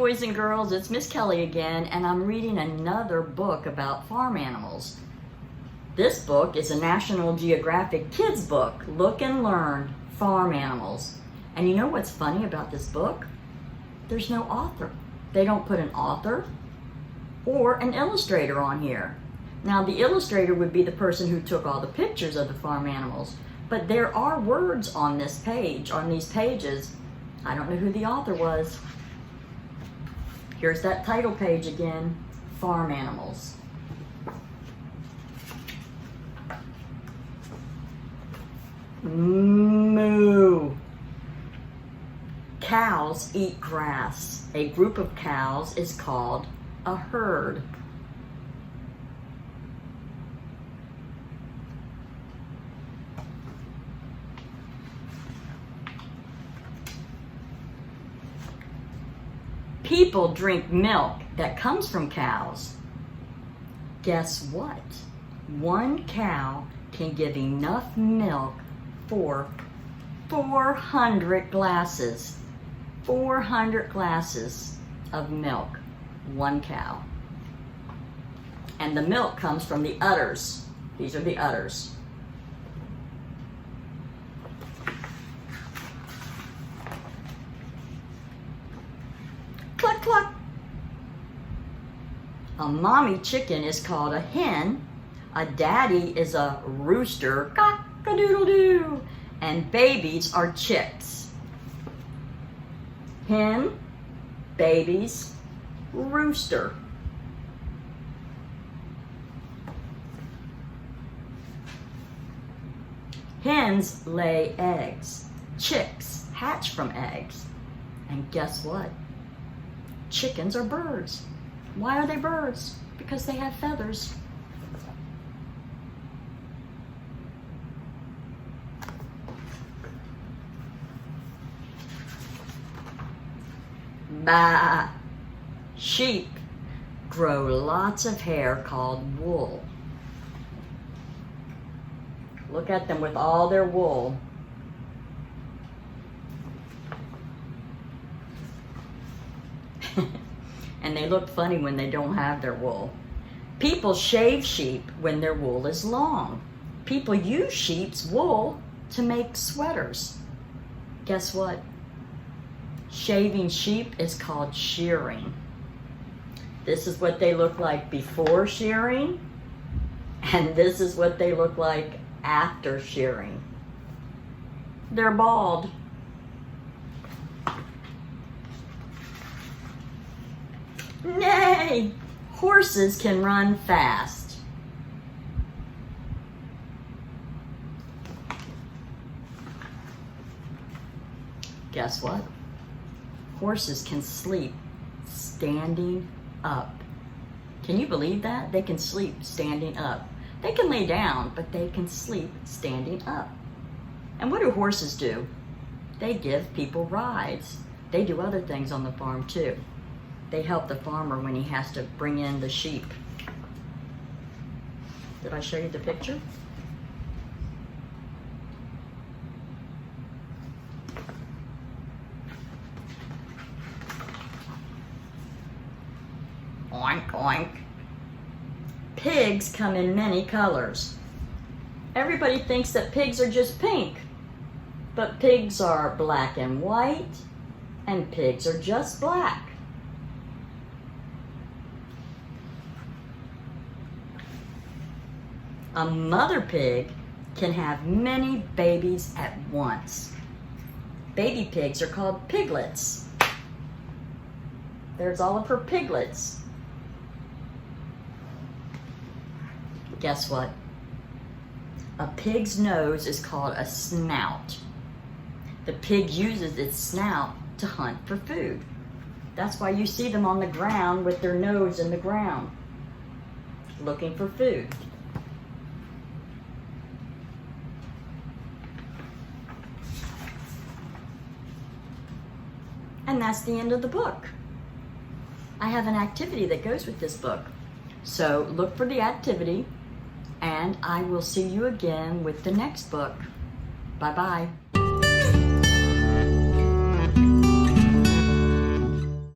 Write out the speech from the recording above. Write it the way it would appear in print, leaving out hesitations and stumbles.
boys and girls, it's Miss Kelly again, and I'm reading another book about farm animals. This book is a National Geographic kids book, Look and Learn, Farm Animals. And you know what's funny about this book? There's no author. They don't put an author or an illustrator on here. Now the illustrator would be the person who took all the pictures of the farm animals, but there are words on this page, on these pages. I don't know who the author was. Here's that title page again, Farm Animals. Moo. Cows eat grass. A group of cows is called a herd. People drink milk that comes from cows. Guess what? One cow can give enough milk for 400 glasses. 400 glasses of milk, one cow. And the milk comes from the udders. These are the udders. Cluck, cluck. A mommy chicken is called a hen. A daddy is a rooster. Cock-a-doodle-doo. And babies are chicks. Hen, babies, rooster. Hens lay eggs. Chicks hatch from eggs. And guess what? Chickens are birds. Why are they birds? Because they have feathers. Bah! Sheep grow lots of hair called wool. Look at them with all their wool. And they look funny when they don't have their wool. People shave sheep when their wool is long. People use sheep's wool to make sweaters. Guess what? Shaving sheep is called shearing. This is what they look like before shearing, and this is what they look like after shearing. They're bald. Nay! Horses can run fast. Guess what? Horses can sleep standing up. Can you believe that? They can sleep standing up. They can lay down, but they can sleep standing up. And what do horses do? They give people rides. They do other things on the farm too. They help the farmer when he has to bring in the sheep. Did I show you the picture? Oink, oink. Pigs come in many colors. Everybody thinks that pigs are just pink, but pigs are black and white, and pigs are just black. A mother pig can have many babies at once. Baby pigs are called piglets. There's all of her piglets. Guess what? A pig's nose is called a snout. The pig uses its snout to hunt for food. That's why you see them on the ground with their nose in the ground, looking for food. And that's the end of the book. I have an activity that goes with this book. So look for the activity, and I will see you again with the next book. Bye-bye.